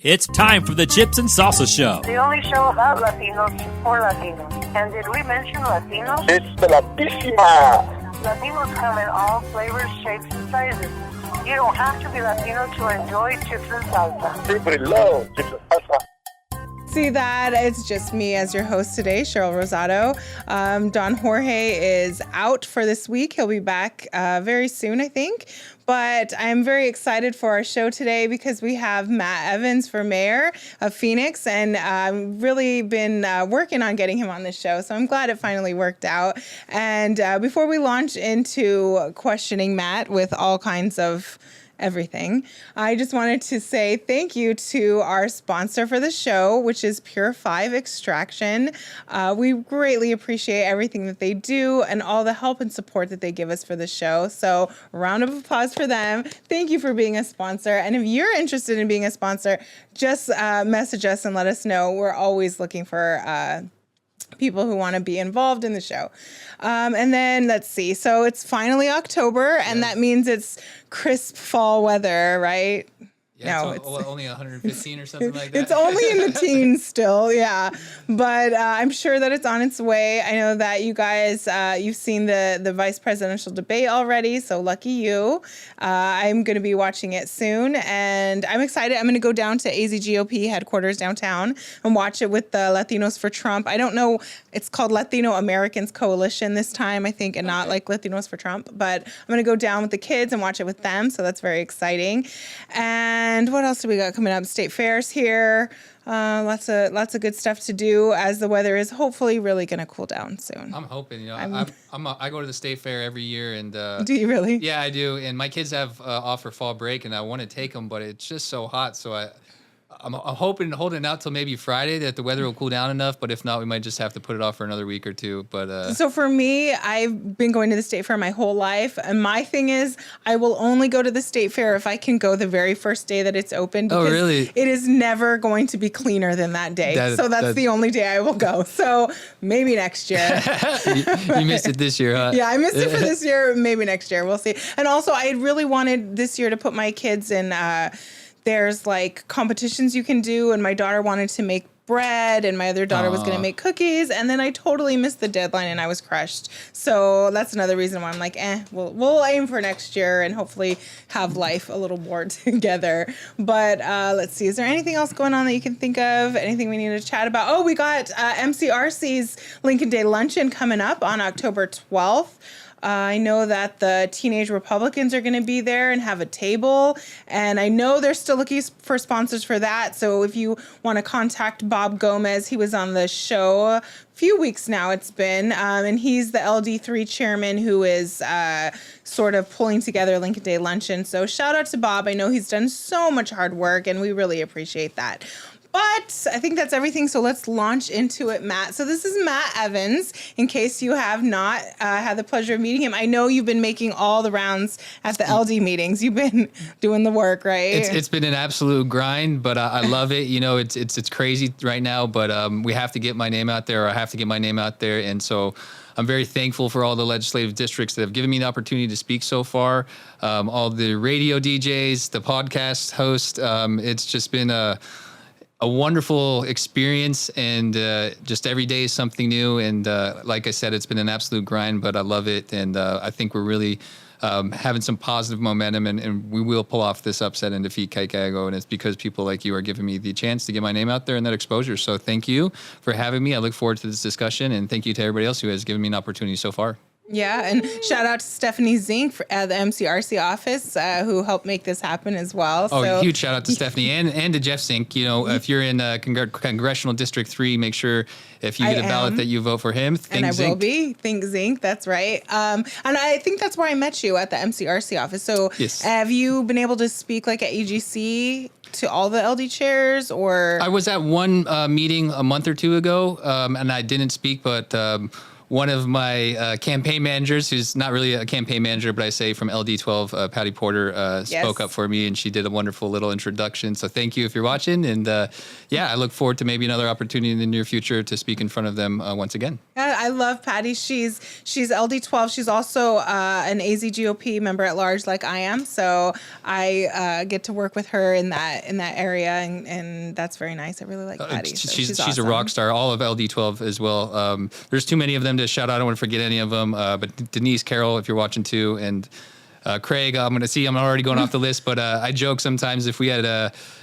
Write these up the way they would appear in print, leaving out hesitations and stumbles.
It's time for the Chips and Salsa Show. The only show about Latinos for Latinos. And did we mention Latinos? It's the Latísima. Latinos come in all flavors, shapes, and sizes. You don't have to be Latino to enjoy chips and salsa. Everybody loves chips and salsa. See that? It's just me as your host today, Cheryl Rosado. Don Jorge is out for this week. He'll be back very soon, I think. But I'm very excited for our show today because we have Matt Evans for mayor of Phoenix, and I've really been working on getting him on this show. So I'm glad it finally worked out. And before we launch into questioning Matt with all kinds of everything, I just wanted to say thank you to our sponsor for the show, which is Pure 5 Extraction. We greatly appreciate everything that they do and all the help and support that they give us for the show. So a round of applause for them. Thank you for being a sponsor. And if you're interested in being a sponsor, just message us and let us know. We're always looking for people who want to be involved in the show. And then let's see. So it's finally October, and that means it's crisp fall weather, right? Yeah, No, it's only 115 or something like that. It's only in the teens still, yeah. But I'm sure that it's on its way. I know that you guys, you've seen the vice presidential debate already, so lucky you. I'm going to be watching it soon, and I'm excited. I'm going to go down to AZGOP headquarters downtown and watch it with the Latinos for Trump. I don't know, it's called Latino Americans Coalition this time, I think, and not like Latinos for Trump. But I'm going to go down with the kids and watch it with them, so that's very exciting. And what else do we got coming up? State fairs here. Lots of good stuff to do as the weather is hopefully really going to cool down soon. I'm hoping. I go to the state fair every year, and do you really? Yeah, I do. And my kids have off for fall break, and I want to take them, but it's just so hot. So I'm hoping, holding out till maybe Friday that the weather will cool down enough. But if not, we might just have to put it off for another week or two. But so for me, I've been going to the state fair my whole life, and my thing is, I will only go to the state fair if I can go the very first day that it's open. Because really? It is never going to be cleaner than that day. So that's the only day I will go. So maybe next year. You missed it this year, huh? Yeah, I missed it for this year. Maybe next year. We'll see. And also, I really wanted this year to put my kids in. There's like competitions you can do, and my daughter wanted to make bread, and my other daughter was going to make cookies, and then I totally missed the deadline, and I was crushed. So that's another reason why I'm like, we'll aim for next year and hopefully have life a little more together. But let's see, is there anything else going on that you can think of? Anything we need to chat about? Oh, we got MCRC's Lincoln Day Luncheon coming up on October 12th. I know that the Teenage Republicans are going to be there and have a table, and I know they're still looking for sponsors for that. So if you want to contact Bob Gomez, he was on the show a few weeks now it's been, and he's the LD3 chairman who is sort of pulling together Lincoln Day Luncheon. So shout out to Bob. I know he's done so much hard work, and we really appreciate that. But I think that's everything, so let's launch into it, Matt. So this is Matt Evans, in case you have not had the pleasure of meeting him. I know you've been making all the rounds at the LD meetings. You've been doing the work, right? It's been an absolute grind, but I love it. You know, it's crazy right now, but we have to get my name out there, or I have to get my name out there, and so I'm very thankful for all the legislative districts that have given me the opportunity to speak so far, all the radio DJs, the podcast host. It's just been a wonderful experience, and just every day is something new. And like I said, it's been an absolute grind, but I love it. And I think we're really having some positive momentum, and we will pull off this upset and defeat Kate Gallego. And it's because people like you are giving me the chance to get my name out there and that exposure. So thank you for having me. I look forward to this discussion, and thank you to everybody else who has given me an opportunity so far. Yeah, and shout out to Stephanie Zink at the MCRC office who helped make this happen as well. Oh, huge shout out to Stephanie and to Jeff Zink. You know, if you're in Congressional District 3, make sure if you get a ballot that you vote for him. Think Zink. Will be. Think Zink, that's right. And I think that's where I met you, at the MCRC office. So yes. Have you been able to speak like at AGC to all the LD chairs, or? I was at one meeting a month or two ago, and I didn't speak, but one of my campaign managers, who's not really a campaign manager, but I say from LD12, Patty Porter, spoke up for me, and she did a wonderful little introduction. So thank you if you're watching. And I look forward to maybe another opportunity in the near future to speak in front of them once again. I love Patty. She's LD12. She's also an AZGOP member at large, like I am. So I get to work with her in that area, and that's very nice. I really like Patty. So she's awesome. a rock star. All of LD12 as well. There's too many of them to shout out. I don't want to forget any of them. But Denise, Carol, if you're watching too, and Craig, I'm already going off the list, but I joke sometimes if we had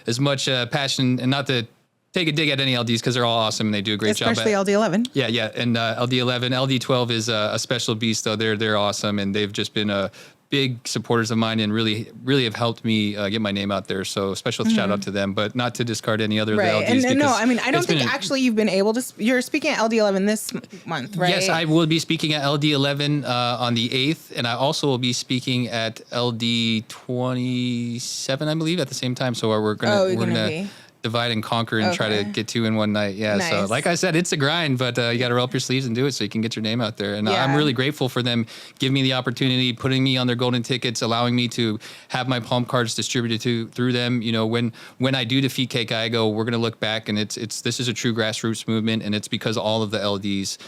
as much passion, and not to take a dig at any LDs because they're all awesome and they do a great job. Especially LD11. Yeah. And LD11, LD12 is a special beast, though. They're awesome, and they've just been big supporters of mine and really have helped me get my name out there. So special shout out to them, but not to discard any other of the LDs. And no, I mean, I don't think actually you've been able to, you're speaking at LD11 this month, right? Yes, I will be speaking at LD11 on the 8th, and I also will be speaking at LD27, I believe, at the same time. So we're going to divide and conquer and try to get two in one night. Yeah. Nice. So like I said, it's a grind, but you got to roll up your sleeves and do it so you can get your name out there. And I'm really grateful for them giving me the opportunity, putting me on their golden tickets, allowing me to have my palm cards distributed through them. You know, when I do defeat Kate Gallego, we're going to look back and this is a true grassroots movement, and it's because all of the LDs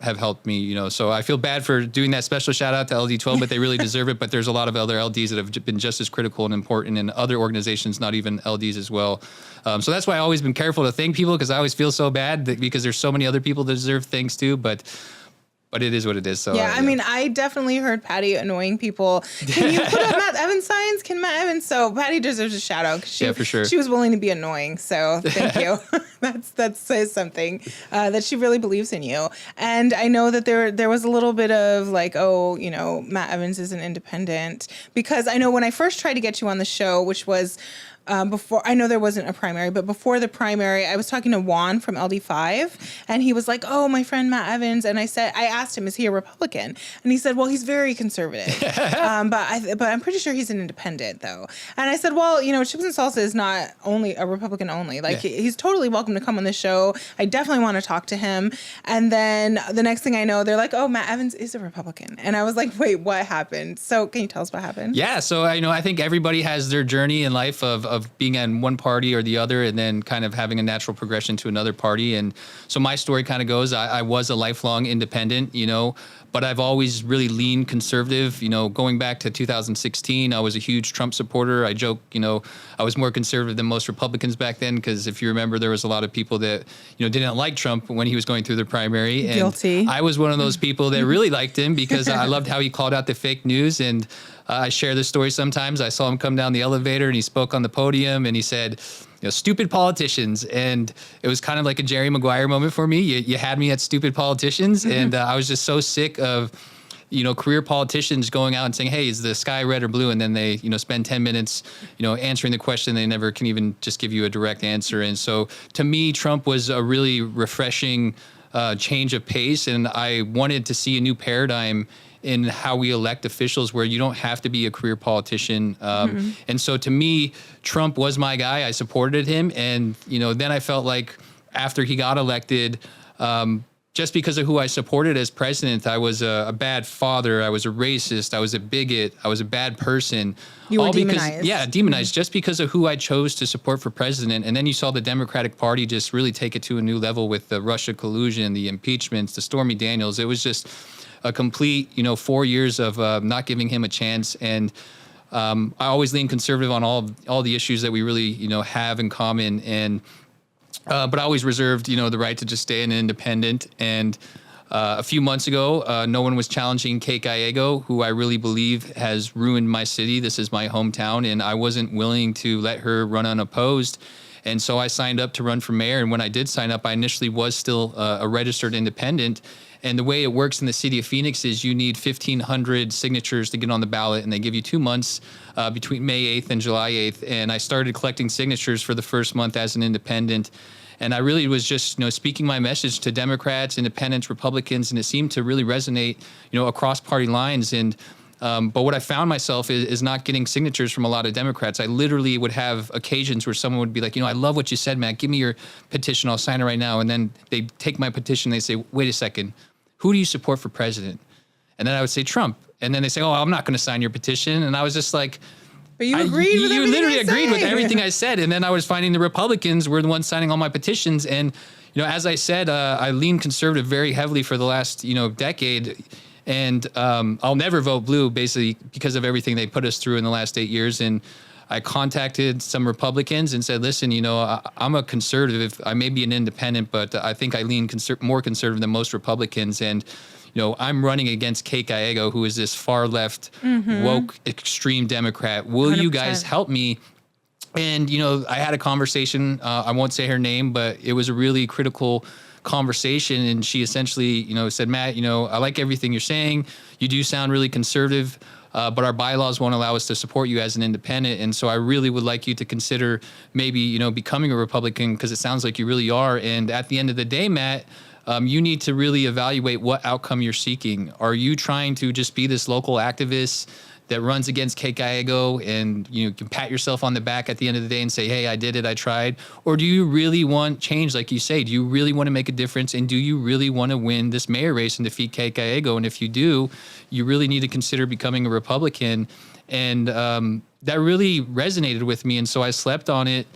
have helped me, you know. So I feel bad for doing that special shout out to LD12, but they really deserve it. But there's a lot of other LDs that have been just as critical and important, and other organizations, not even LDs as well. So that's why I've always been careful to thank people, because I always feel so bad because there's so many other people that deserve things too. But it is what it is. So I mean, I definitely heard Patty annoying people. Can you put up Matt Evans signs? Can Matt Evans? So Patty deserves a shout out. For sure. She was willing to be annoying. So thank you. that says something that she really believes in you. And I know that there was a little bit of like, Matt Evans is an independent, because I know when I first tried to get you on the show, which was before, I know there wasn't a primary, but before the primary, I was talking to Juan from LD5, and he was like, "Oh, my friend Matt Evans," and I asked him, "Is he a Republican?" And he said, "Well, he's very conservative, but I'm pretty sure he's an independent, though." And I said, "Well, Chips and Salsa is not only a Republican only. Like he's totally welcome to come on the show. I definitely want to talk to him." And then the next thing I know, they're like, "Oh, Matt Evans is a Republican," and I was like, "Wait, what happened?" So can you tell us what happened? Yeah, so I think everybody has their journey in life of being in one party or the other, and then kind of having a natural progression to another party. And so my story kind of goes, I was a lifelong independent, but I've always really leaned conservative. Going back to 2016, I was a huge Trump supporter. I joke, I was more conservative than most Republicans back then, because if you remember, there was a lot of people that, didn't like Trump when he was going through the primary. And guilty. I was one of those people that really liked him because I loved how he called out the fake news. And I share this story sometimes. I saw him come down the elevator and he spoke on the podium and he said, stupid politicians. And it was kind of like a Jerry Maguire moment for me. You had me at stupid politicians. And I was just so sick of, career politicians going out and saying, "Hey, is the sky red or blue?" And then they, spend 10 minutes, answering the question. They never can even just give you a direct answer. And so to me, Trump was a really refreshing change of pace. And I wanted to see a new paradigm in how we elect officials, where you don't have to be a career politician. And so to me, Trump was my guy. I supported him. And, then I felt like after he got elected, just because of who I supported as president, I was a bad father. I was a racist. I was a bigot. I was a bad person. You were demonized. Demonized just because of who I chose to support for president. And then you saw the Democratic Party just really take it to a new level with the Russia collusion, the impeachments, the Stormy Daniels. It was just a complete, 4 years of not giving him a chance. And I always lean conservative on all the issues that we really, have in common. And but I always reserved, the right to just stay an independent. And a few months ago, no one was challenging Kate Gallego, who I really believe has ruined my city. This is my hometown, and I wasn't willing to let her run unopposed. And so I signed up to run for mayor. And when I did sign up, I initially was still a registered independent. And the way it works in the city of Phoenix is you need 1,500 signatures to get on the ballot, and they give you 2 months between May 8th and July 8th. And I started collecting signatures for the first month as an independent. And I really was just, speaking my message to Democrats, independents, Republicans, and it seemed to really resonate, across party lines. And but what I found myself is not getting signatures from a lot of Democrats. I literally would have occasions where someone would be like, "I love what you said, Matt. Give me your petition. I'll sign it right now." And then they take my petition. They say, "Wait a second. who do you support for president? And then I would say Trump. And then they say, oh, I'm not going to sign your petition. And I was just like, but you agreed with you everything literally I agreed with say. everything I said. And then I was finding the Republicans were the ones signing all my petitions. And, as I said, I leaned conservative very heavily for the last, decade. And I'll never vote blue, basically, because of everything they put us through in the last 8 years. And I contacted some Republicans and said, listen, I'm a conservative. I may be an independent, but I think I lean more conservative than most Republicans. And, I'm running against Kate Gallego, who is this far left, woke, extreme Democrat. Will you guys 100%. help me? And, I had a conversation. I won't say her name, but it was a really critical conversation. And she essentially, said, Matt, I like everything you're saying. You do sound really conservative. But our bylaws won't allow us to support you as an independent. And so I really would like you to consider maybe, becoming a Republican, because it sounds like you really are. And at the end of the day, Matt, you need to really evaluate what outcome you're seeking. Are you trying to just be this local activist that runs against Kate Gallego and you can pat yourself on the back at the end of the day and say, hey, I did it, I tried? Or do you really want change, like you say? Do you really want to make a difference? And do you really want to win this mayor race and defeat Kate Gallego? And if you do, you really need to consider becoming a Republican. And that really resonated with me. And so I slept on it.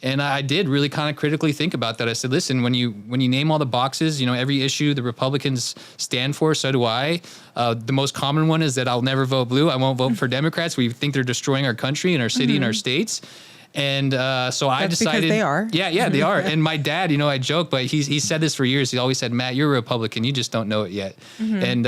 And I did really kind of critically think about that. I said, listen, when you name all the boxes, every issue the Republicans stand for, so do I. The most common one is that I'll never vote blue. I won't vote for Democrats. We think they're destroying our country and our city and our states. And so I decided. Because they are. Yeah, they are. And my dad, I joke, but he said this for years. He always said, Matt, you're a Republican. You just don't know it yet. And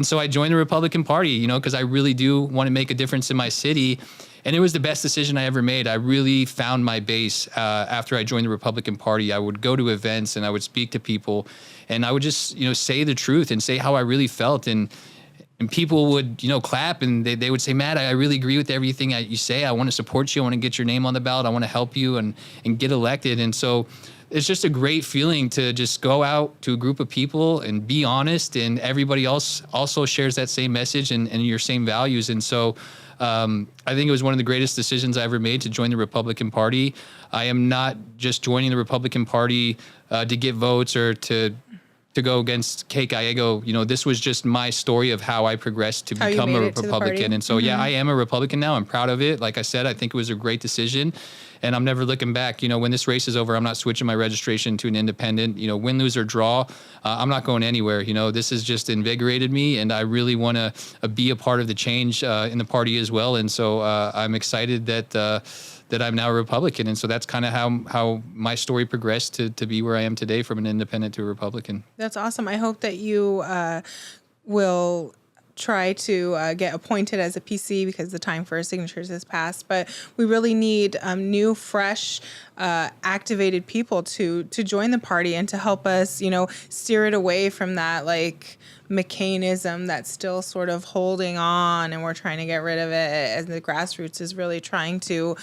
so I joined the Republican Party, because I really do want to make a difference in my city. And it was the best decision I ever made. I really found my base after I joined the Republican Party. I would go to events and I would speak to people, and I would just, say the truth and say how I really felt. And people would, clap, and they would say, Matt, I really agree with everything you say. I want to support you. I want to get your name on the ballot. I want to help you and get elected. And so it's just a great feeling to just go out to a group of people and be honest, and everybody else also shares that same message and your same values. And so I think it was one of the greatest decisions I ever made to join the Republican Party. I am not just joining the Republican Party to get votes or to go against Kate Gallego. This was just my story of how I progressed to become a Republican. And so, yeah, I am a Republican now. I'm proud of it. Like I said, I think it was a great decision, and I'm never looking back. When this race is over, I'm not switching my registration to an independent. Win, lose, or draw, I'm not going anywhere. This has just invigorated me, and I really want to be a part of the change in the party as well. And so I'm excited that I'm now a Republican. And so that's kind of how my story progressed to be where I am today, from an independent to a Republican. That's awesome. I hope that you will try to get appointed as a PC, because the time for signatures has passed. But we really need new, fresh, activated people to join the party and to help us, steer it away from that McCainism that's still sort of holding on, and we're trying to get rid of it. And the grassroots is really trying to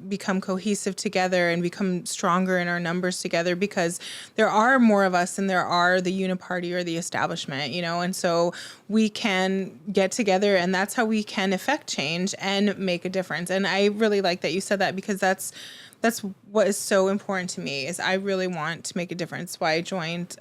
become cohesive together and become stronger in our numbers together, because there are more of us than there are the uniparty or the establishment, and so we can get together, and that's how we can affect change and make a difference. And I really like that you said that, because that's what is so important to me. Is I really want to make a difference. Why I joined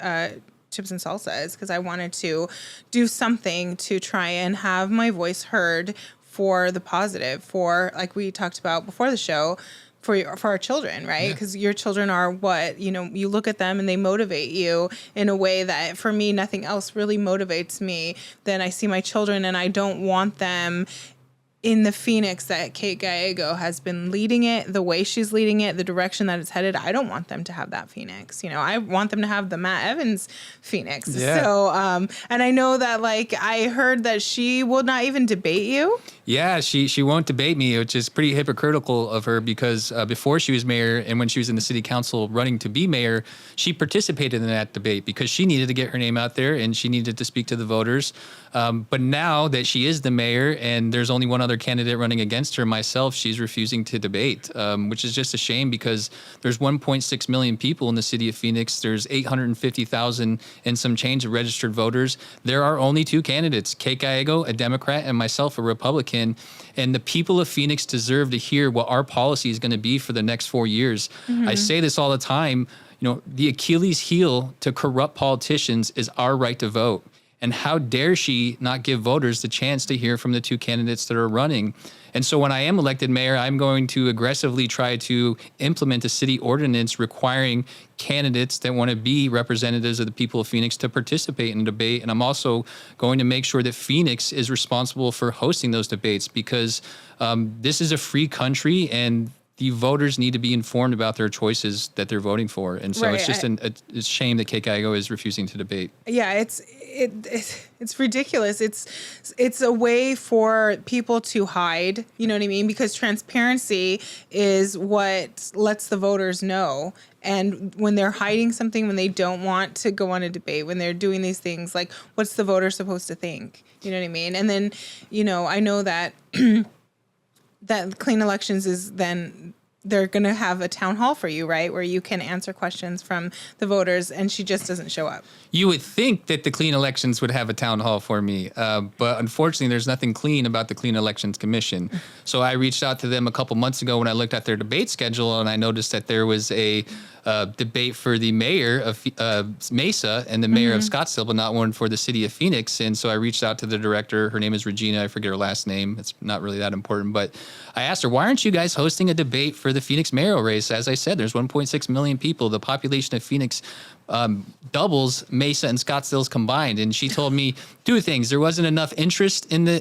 Chips and Salsa is because I wanted to do something to try and have my voice heard for the positive, for, like we talked about before the show, for our children, right? Because your children are what, you look at them and they motivate you in a way that, for me, nothing else really motivates me than I see my children, and I don't want them in the Phoenix that Kate Gallego has been leading it, the way she's leading it, the direction that it's headed. I don't want them to have that Phoenix. I want them to have the Matt Evans Phoenix. Yeah. So, and I know that, I heard that she will not even debate you. Yeah, she won't debate me, which is pretty hypocritical of her, because before she was mayor and when she was in the city council running to be mayor, she participated in that debate because she needed to get her name out there and she needed to speak to the voters. But now that she is the mayor and there's only one other other candidate running against her, myself, she's refusing to debate, which is just a shame because there's 1.6 million people in the city of Phoenix. There's 850,000 and some change of registered voters. There are only two candidates, Kate Gallego, a Democrat, and myself, a Republican. And the people of Phoenix deserve to hear what our policy is going to be for the next 4 years. I say this all the time. The Achilles heel to corrupt politicians is our right to vote. And how dare she not give voters the chance to hear from the two candidates that are running? And so when I am elected mayor, I'm going to aggressively try to implement a city ordinance requiring candidates that want to be representatives of the people of Phoenix to participate in debate. And I'm also going to make sure that Phoenix is responsible for hosting those debates because this is a free country and the voters need to be informed about their choices that they're voting for. And so it's just a shame that Kate Gallego is refusing to debate. Yeah, it's ridiculous. It's a way for people to hide, you know what I mean? Because transparency is what lets the voters know. And when they're hiding something, when they don't want to go on a debate, when they're doing these things, like what's the voter supposed to think? You know what I mean? And then, I know that that clean elections is then they're going to have a town hall for you, right? Where you can answer questions from the voters, and she just doesn't show up. You would think that the clean elections would have a town hall for me, but unfortunately there's nothing clean about the Clean Elections Commission. So I reached out to them a couple months ago when I looked at their debate schedule, and I noticed that there was a debate for the mayor of Mesa and the mayor of Scottsdale, but not one for the city of Phoenix. And so I reached out to the director. Her name is Regina. I forget her last name. It's not really that important. But I asked her, why aren't you guys hosting a debate for the Phoenix mayoral race? As I said, there's 1.6 million people. The population of Phoenix doubles Mesa and Scottsdale's combined. And she told me two things. There wasn't enough interest in the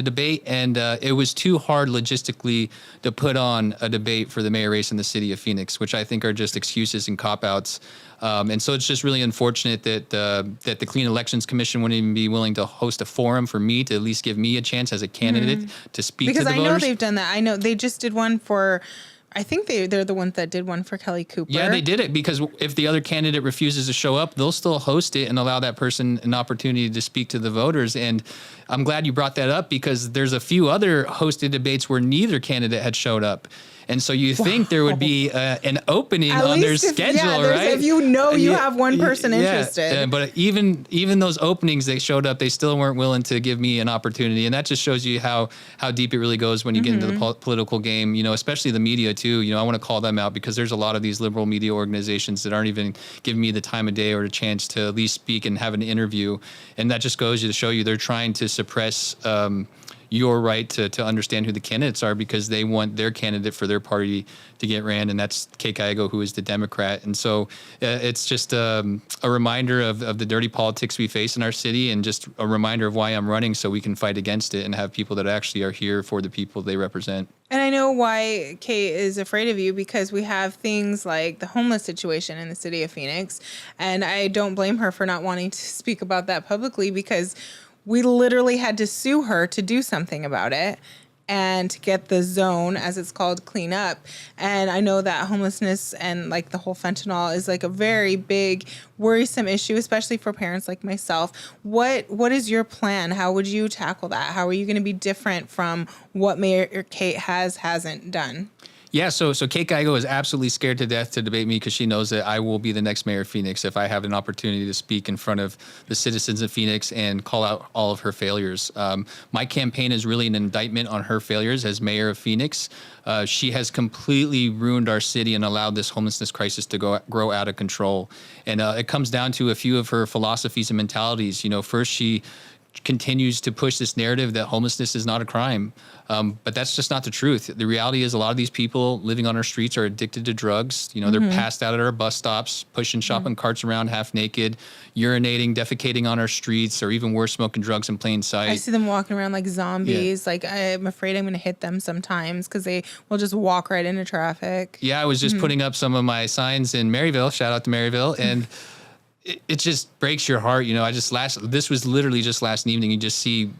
debate, and it was too hard logistically to put on a debate for the mayor race in the city of Phoenix, which I think are just excuses and cop-outs. And so it's just really unfortunate that the Clean Elections Commission wouldn't even be willing to host a forum for me to at least give me a chance as a candidate to speak to the voters. Because I know they've done that. I know they just did one for... I think they're the ones that did one for Kelly Cooper. Yeah, they did it because if the other candidate refuses to show up, they'll still host it and allow that person an opportunity to speak to the voters. And I'm glad you brought that up because there's a few other hosted debates where neither candidate had showed up. And so you think there would be an opening on their schedule, right? If you have one person interested. But even those openings they showed up, they still weren't willing to give me an opportunity. And that just shows you how deep it really goes when you get into the political game, especially the media too. I want to call them out because there's a lot of these liberal media organizations that aren't even giving me the time of day or a chance to at least speak and have an interview. And that just goes to show you they're trying to suppress your right to understand who the candidates are because they want their candidate for their party to get ran, and that's Kate Gallego, who is the Democrat. And so it's just a reminder of the dirty politics we face in our city and just a reminder of why I'm running so we can fight against it and have people that actually are here for the people they represent. And I know why Kate is afraid of you because we have things like the homeless situation in the city of Phoenix, and I don't blame her for not wanting to speak about that publicly because we literally had to sue her to do something about it and to get the zone, as it's called, clean up. And I know that homelessness and like the whole fentanyl is like a very big, worrisome issue, especially for parents like myself. What is your plan? How would you tackle that? How are you going to be different from what Mayor Kate hasn't done? Yeah, so Kate Gallego is absolutely scared to death to debate me because she knows that I will be the next mayor of Phoenix if I have an opportunity to speak in front of the citizens of Phoenix and call out all of her failures. My campaign is really an indictment on her failures as mayor of Phoenix. She has completely ruined our city and allowed this homelessness crisis to grow out of control. And it comes down to a few of her philosophies and mentalities. First, she continues to push this narrative that homelessness is not a crime. But that's just not the truth. The reality is a lot of these people living on our streets are addicted to drugs. They're passed out at our bus stops, pushing shopping carts around half naked, urinating, defecating on our streets, or even worse, smoking drugs in plain sight. I see them walking around like zombies. Yeah. Like I'm afraid I'm going to hit them sometimes because they will just walk right into traffic. Yeah, I was just putting up some of my signs in Maryville. Shout out to Maryville. And it just breaks your heart. This was literally just last evening. You just see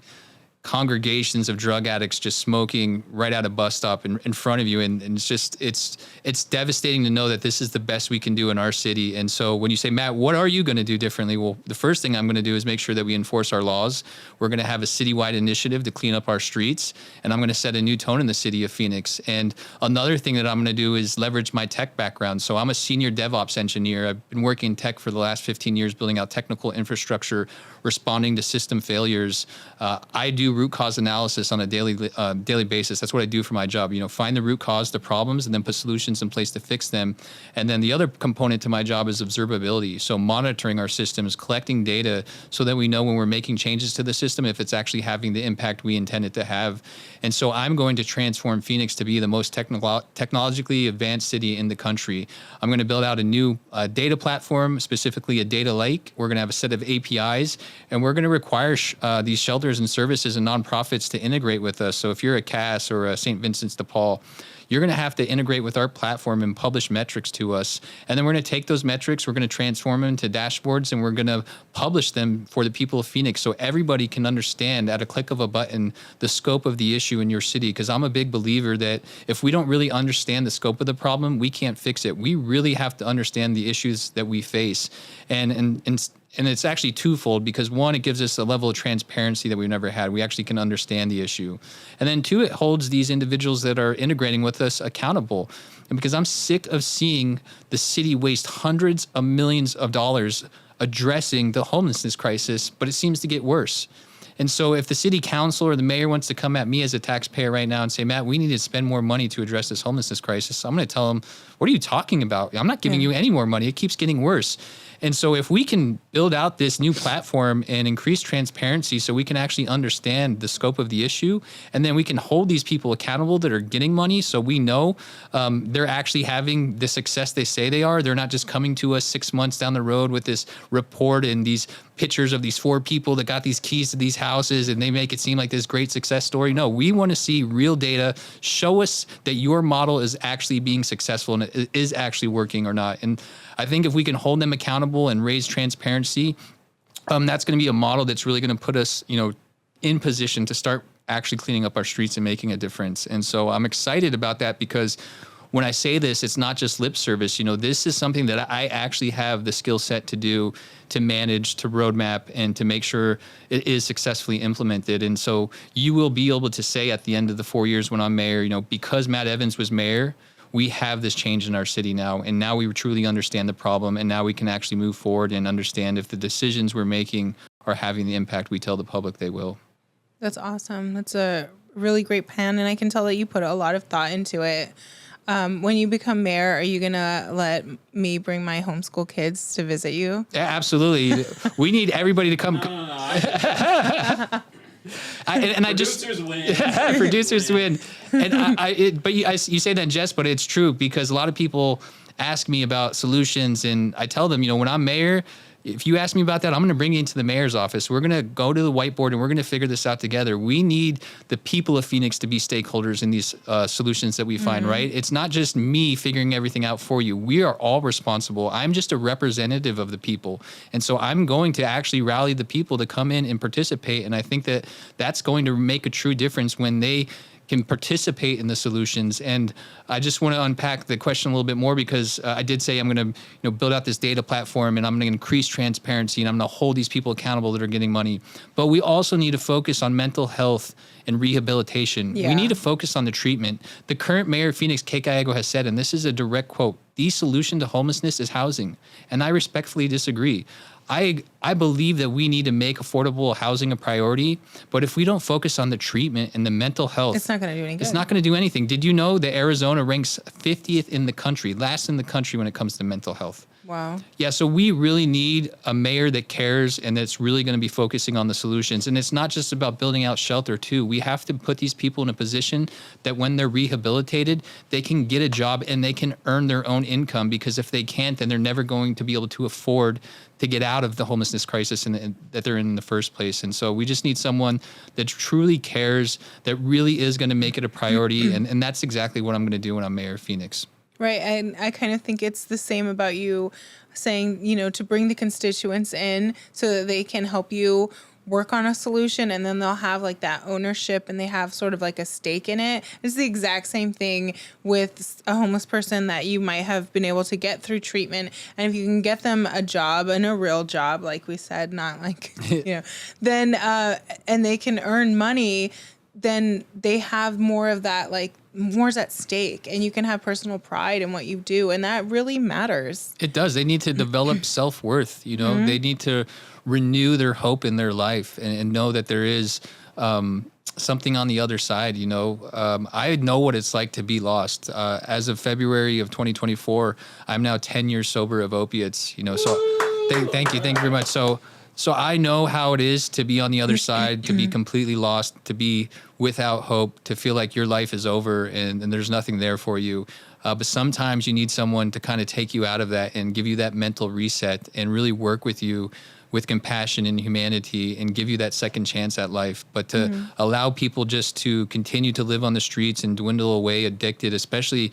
congregations of drug addicts just smoking right at a bus stop in front of you. And it's devastating to know that this is the best we can do in our city. And so when you say, Matt, what are you going to do differently? Well, the first thing I'm going to do is make sure that we enforce our laws. We're going to have a citywide initiative to clean up our streets, and I'm going to set a new tone in the city of Phoenix. And another thing that I'm going to do is leverage my tech background. So I'm a senior DevOps engineer. I've been working in tech for the last 15 years, building out technical infrastructure, responding to system failures. I do root cause analysis on a daily basis. That's what I do for my job. Find the root cause, the problems, and then put solutions in place to fix them. And then the other component to my job is observability. So monitoring our systems, collecting data so that we know when we're making changes to the system, if it's actually having the impact we intend it to have. And so I'm going to transform Phoenix to be the most technologically advanced city in the country. I'm going to build out a new data platform, specifically a data lake. We're going to have a set of APIs, and we're going to require these shelters and services and nonprofits to integrate with us. So if you're a CAS or a St. Vincent's de Paul, you're going to have to integrate with our platform and publish metrics to us. And then we're going to take those metrics, we're going to transform them into dashboards, and we're going to publish them for the people of Phoenix so everybody can understand at a click of a button the scope of the issue in your city. Because I'm a big believer that if we don't really understand the scope of the problem, we can't fix it. We really have to understand the issues that we face. And it's actually twofold, because one, it gives us a level of transparency that we've never had. We actually can understand the issue. And then two, it holds these individuals that are integrating with us accountable. And because I'm sick of seeing the city waste hundreds of millions of dollars addressing the homelessness crisis, but it seems to get worse. And so if the city council or the mayor wants to come at me as a taxpayer right now and say, Matt, we need to spend more money to address this homelessness crisis, I'm going to tell them, what are you talking about? I'm not giving you any more money. It keeps getting worse. And so if we can build out this new platform and increase transparency so we can actually understand the scope of the issue, and then we can hold these people accountable that are getting money so we know they're actually having the success they say they are. They're not just coming to us 6 months down the road with this report and these pictures of these 4 people that got these keys to these houses and they make it seem like this great success story. No, we want to see real data. Show us that your model is actually being successful and it is actually working or not. And I think if we can hold them accountable and raise transparency, that's going to be a model that's really going to put us, in position to start actually cleaning up our streets and making a difference. And so I'm excited about that, because when I say this, it's not just lip service. This is something that I actually have the skill set to do, to manage, to roadmap, and to make sure it is successfully implemented. And so you will be able to say at the end of the 4 years when I'm mayor, because Matt Evans was mayor, we have this change in our city now, and now we truly understand the problem, and now we can actually move forward and understand if the decisions we're making are having the impact we tell the public they will. That's awesome. That's a really great plan, and I can tell that you put a lot of thought into it. When you become mayor, are you going to let me bring my homeschool kids to visit you? Yeah, absolutely. We need everybody to come. Producers win. Producers win. And you say that in jest, but it's true, because a lot of people ask me about solutions, and I tell them, when I'm mayor, if you ask me about that, I'm going to bring you into the mayor's office. We're going to go to the whiteboard and we're going to figure this out together. We need the people of Phoenix to be stakeholders in these solutions that we find, right? It's not just me figuring everything out for you. We are all responsible. I'm just a representative of the people. And so I'm going to actually rally the people to come in and participate. And I think that that's going to make a true difference when they can participate in the solutions. And I just want to unpack the question a little bit more, because I did say I'm going to build out this data platform, and I'm going to increase transparency, and I'm going to hold these people accountable that are getting money. But we also need to focus on mental health and rehabilitation. We need to focus on the treatment. The current mayor of Phoenix, Kate Gallego, has said, and this is a direct quote, the solution to homelessness is housing. And I respectfully disagree. I believe that we need to make affordable housing a priority, but if we don't focus on the treatment and the mental health, it's not going to do any good. It's not going to do anything. Did you know that Arizona ranks 50th in the country, last in the country when it comes to mental health? Wow. Yeah, so we really need a mayor that cares and that's really going to be focusing on the solutions. And it's not just about building out shelter too. We have to put these people in a position that when they're rehabilitated, they can get a job and they can earn their own income, because if they can't, then they're never going to be able to afford to get out of the homelessness crisis and that they're in the first place. And so we just need someone that truly cares, that really is going to make it a priority. And that's exactly what I'm going to do when I'm mayor of Phoenix. Right. And I kind of think it's the same about you saying, to bring the constituents in so that they can help you work on a solution, and then they'll have like that ownership and they have sort of like a stake in it. It's the exact same thing with a homeless person that you might have been able to get through treatment. And if you can get them a job, and a real job, like we said, not like, then, and they can earn money, then they have more of that, like more's at stake, and you can have personal pride in what you do. And that really matters. It does. They need to develop self-worth. They need to renew their hope in their life and know that there is something on the other side. I know what it's like to be lost. As of February of 2024, I'm now 10 years sober of opiates. Thank you very much. So I know how it is to be on the other side, to be completely lost, to be without hope, to feel like your life is over and there's nothing there for you. But sometimes you need someone to kind of take you out of that and give you that mental reset and really work with you with compassion and humanity and give you that second chance at life. But to allow people just to continue to live on the streets and dwindle away addicted, especially,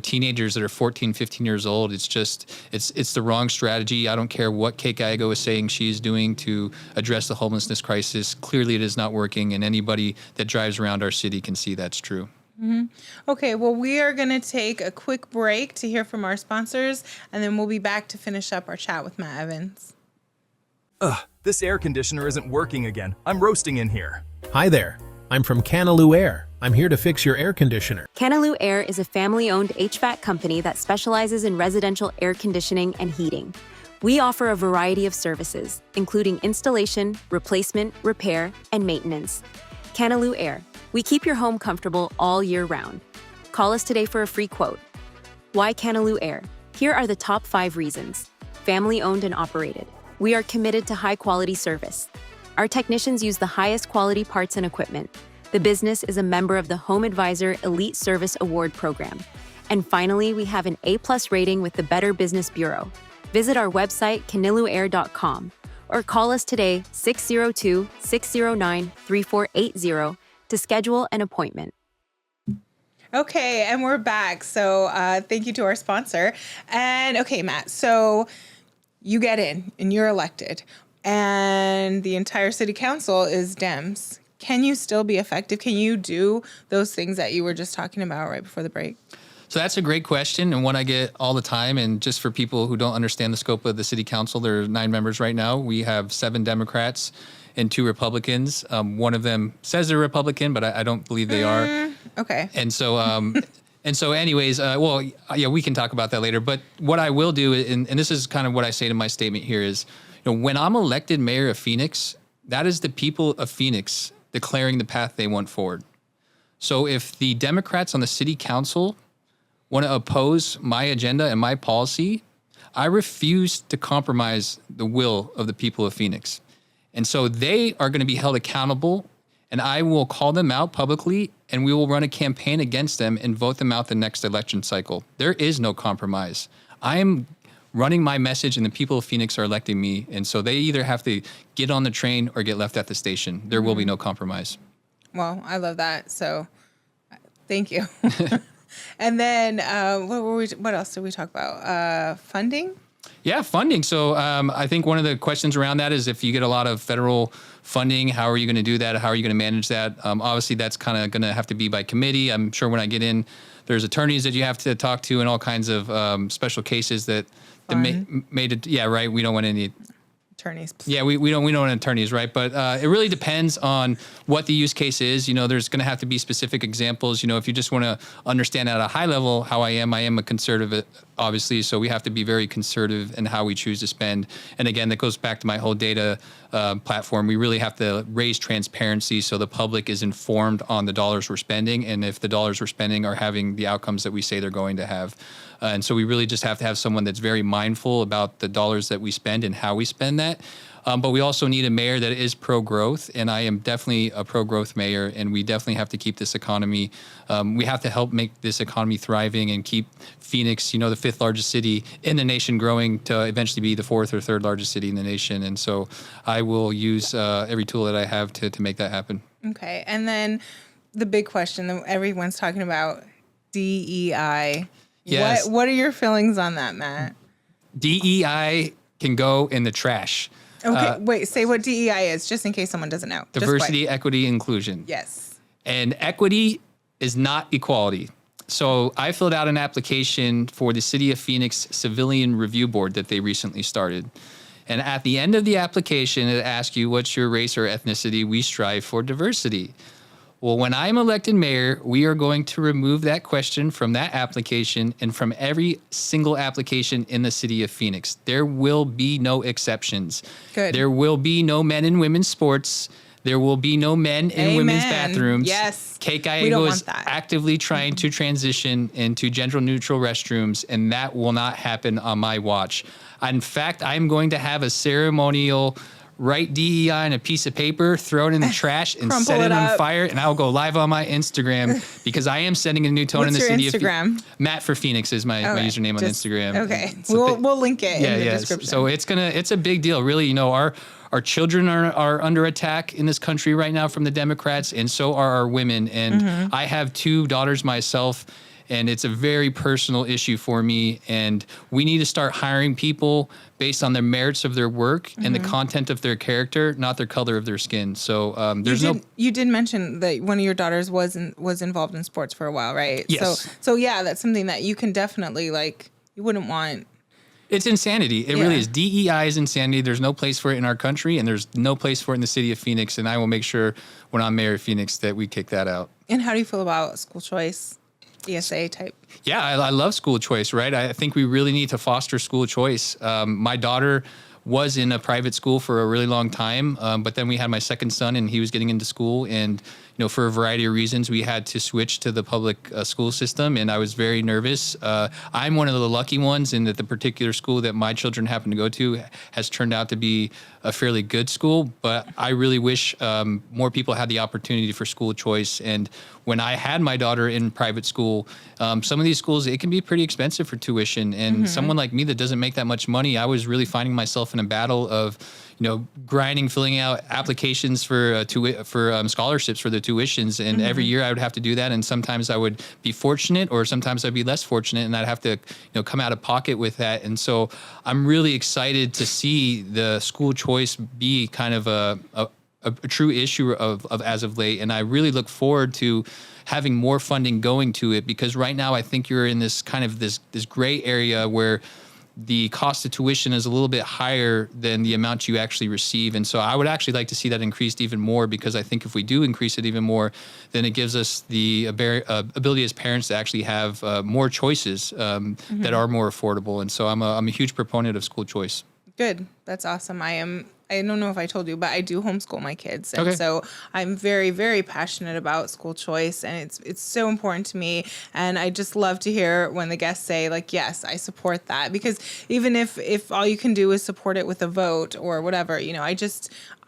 teenagers that are 14, 15 years old, it's the wrong strategy. I don't care what Kate Gallego is saying she's doing to address the homelessness crisis. Clearly it is not working, and anybody that drives around our city can see that's true. Okay, well, we are going to take a quick break to hear from our sponsors, and then we'll be back to finish up our chat with Matt Evans. This air conditioner isn't working again. I'm roasting in here. Hi there. I'm from Canaloo Air. I'm here to fix your air conditioner. Canaloo Air is a family-owned HVAC company that specializes in residential air conditioning and heating. We offer a variety of services, including installation, replacement, repair, and maintenance. Canaloo Air. We keep your home comfortable all year round. Call us today for a free quote. Why Canaloo Air? Here are the top 5 reasons. Family-owned and operated. We are committed to high-quality service. Our technicians use the highest quality parts and equipment. The business is a member of the Home Advisor Elite Service Award program. And finally, we have an A+ rating with the Better Business Bureau. Visit our website, canilooair.com, or call us today, 602-609-3480, to schedule an appointment. Okay, and we're back. So thank you to our sponsor. And okay, Matt, so you get in and you're elected and the entire city council is Dems. Can you still be effective? Can you do those things that you were just talking about right before the break? So that's a great question, and one I get all the time. And just for people who don't understand the scope of the city council, there are 9 members right now. We have 7 Democrats and 2 Republicans. One of them says they're Republican, but I don't believe they are. Okay. And so, anyways, we can talk about that later. But what I will do, and this is kind of what I say to my statement here, is, when I'm elected mayor of Phoenix, that is the people of Phoenix declaring the path they want forward. So if the Democrats on the city council want to oppose my agenda and my policy, I refuse to compromise the will of the people of Phoenix. And so they are going to be held accountable, and I will call them out publicly, and we will run a campaign against them and vote them out the next election cycle. There is no compromise. I am running my message, and the people of Phoenix are electing me. And so they either have to get on the train or get left at the station. There will be no compromise. Well, I love that. So thank you. And then what else did we talk about? Funding? Yeah, funding. So I think one of the questions around that is, if you get a lot of federal funding, how are you going to do that? How are you going to manage that? Obviously, that's kind of going to have to be by committee. I'm sure when I get in, there's attorneys that you have to talk to and all kinds of special cases that made it. Yeah, right. We don't want any attorneys. Yeah, we don't want attorneys, right? But it really depends on what the use case is. There's going to have to be specific examples. If you just want to understand at a high level how I am a conservative, obviously. So we have to be very conservative in how we choose to spend. And again, that goes back to my whole data platform. We really have to raise transparency so the public is informed on the dollars we're spending, and if the dollars we're spending are having the outcomes that we say they're going to have. And so we really just have to have someone that's very mindful about the dollars that we spend and how we spend that. But we also need a mayor that is pro-growth, and I am definitely a pro-growth mayor, and we definitely have to keep this economy. We have to help make this economy thriving and keep Phoenix, the 5th largest city in the nation, growing to eventually be the 4th or 3rd largest city in the nation. And so I will use every tool that I have to make that happen. Okay. And then the big question that everyone's talking about, DEI. Yes. What are your feelings on that, Matt? DEI can go in the trash. Okay, wait, say what DEI is, just in case someone doesn't know. Just Diversity, quick. equity, inclusion. Yes. And equity is not equality. So I filled out an application for the City of Phoenix Civilian Review Board that they recently started. And at the end of the application, it asks you what's your race or ethnicity. We strive for diversity. Well, when I'm elected mayor, we are going to remove that question from that application and from every single application in the city of Phoenix. There will be no exceptions. Good. There will be no men and women's sports. There will be no men in women's bathrooms. Yes. Kate We don't Gallego want is that. actively trying to transition into gender-neutral restrooms, and that will not happen on my watch. In fact, I'm going to have a ceremonial write DEI on a piece of paper, throw it in the trash, and Crumple set it it on up. fire, and I'll go live on my Instagram because I am setting a new tone in the What's your city of Instagram? Matt for Phoenix is my Okay, username on just- Instagram. Okay, So we'll link it in the description. So it's a big deal, really. You know, our children are under attack in this country right now from the Democrats, and so are our women. And I have 2 daughters myself, and it's a very personal issue for me. And we need to start hiring people based on the merits of their work and the content of their character, not their color of their skin. So there's you did mention that one of your daughters was involved in sports for a while, right? Yes. So yeah, that's something that you can definitely you wouldn't want. It's insanity. It really is. DEI is insanity. There's no place for it in our country, and there's no place for it in the city of Phoenix. And I will make sure when I'm mayor of Phoenix that we kick that out. And how do you feel about school choice, ESA type? Yeah, I love school choice, right? I think we really need to foster school choice. My daughter was in a private school for a really long time, but then we had my second son and he was getting into school, and for a variety of reasons, we had to switch to the public school system, and I was very nervous. I'm one of the lucky ones in that the particular school that my children happen to go to has turned out to be a fairly good school, but I really wish more people had the opportunity for school choice. And when I had my daughter in private school, some of these schools, it can be pretty expensive for tuition. And someone like me that doesn't make that much money, I was really finding myself in a battle of, grinding, filling out applications for scholarships for the tuitions. And every year I would have to do that. And sometimes I would be fortunate, or sometimes I'd be less fortunate, and I'd have to, come out of pocket with that. And so I'm really excited to see the school choice be kind of a true issue of as of late. And I really look forward to having more funding going to it, because right now I think you're in this kind of this gray area where the cost of tuition is a little bit higher than the amount you actually receive. And so I would actually like to see that increased even more, because I think if we do increase it even more, then it gives us the ability as parents to actually have more choices that are more affordable. And so I'm a huge proponent of school choice. Good. That's awesome. I don't know if I told you, but I do homeschool my kids. And Okay. so I'm very, very passionate about school choice, and it's so important to me. And I just love to hear when the guests say, yes, I support that, because even if all you can do is support it with a vote or whatever,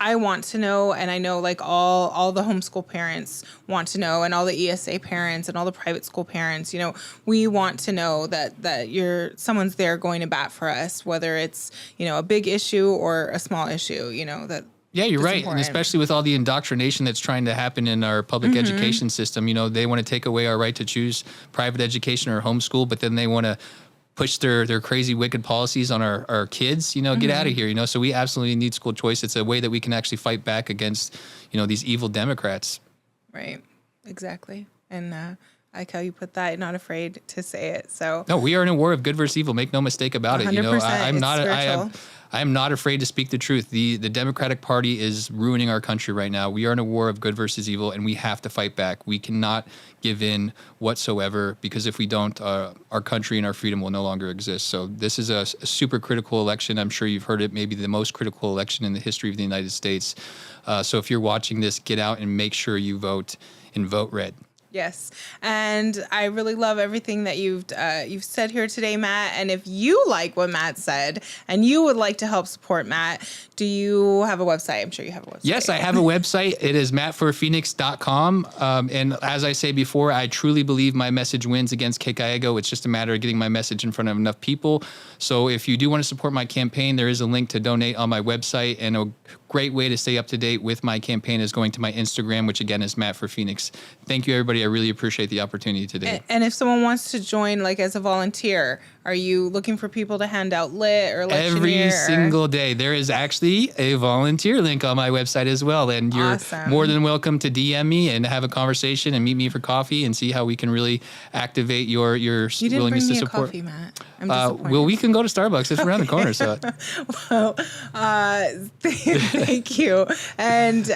I want to know, and I know all the homeschool parents want to know, and all the ESA parents and all the private school parents, we want to know that someone's there going to bat for us, whether it's, a big issue or a small issue, that. Yeah, you're it's right. important. And especially with all the indoctrination that's trying to happen in our public education system, they want to take away our right to choose private education or homeschool, but then they want to push their crazy, wicked policies on our kids, get out of here, so we absolutely need school choice. It's a way that we can actually fight back against, these evil Democrats. Right. Exactly. And I like how you put that, not afraid to say it. So No, we are in a war of good versus evil. Make no mistake about it. 100%, I am not afraid to speak the truth. The Democratic Party is ruining our country right now. We are in a war of good versus evil, and we have to fight back. We cannot give in whatsoever, because if we don't, our country and our freedom will no longer exist. So this is a super critical election. I'm sure you've heard it, maybe the most critical election in the history of the United States. So if you're watching this, get out and make sure you vote, and vote red. yes, and I really love everything that you've said here today, Matt. And if you like what Matt said and you would like to help support Matt, do you have a website? I'm sure you have a website. Yes, I have a website. It is mattforphoenix.com. And as I say before, I truly believe my message wins against Kate Gallego. It's just a matter of getting my message in front of enough people. So if you do want to support my campaign, there is a link to donate on my website. And a great way to stay up to date with my campaign is going to my Instagram, which again is Matt for Phoenix. Thank you, everybody. I really appreciate the opportunity today. And if someone wants to join, as a volunteer, Are you looking for people to hand out lit or lectioneer? Every single day. There is actually a volunteer link on my website as well. And you're Awesome. more than welcome to DM me and have a conversation and meet me for coffee and see how we can really activate your You didn't willingness bring to me a support. coffee, Matt. I'm disappointed. Well, we can go to Starbucks. It's around the corner. So Well, thank you. And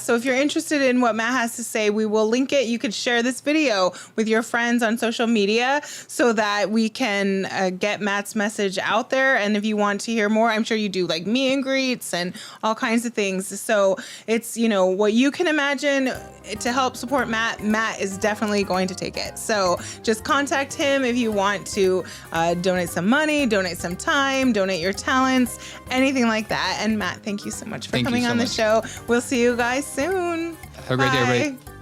so if you're interested in what Matt has to say, we will link it. You could share this video with your friends on social media so that we can get Matt's message out there. And if you want to hear more, I'm sure you do like meet and greets and all kinds of things. So it's, what you can imagine to help support Matt. Matt is definitely going to take it. So just contact him if you want to donate some money, donate some time, donate your talents, anything like that. And Matt, thank you so much for Thank you coming so on the much. show. We'll see you guys soon. have a great day, everybody. Bye.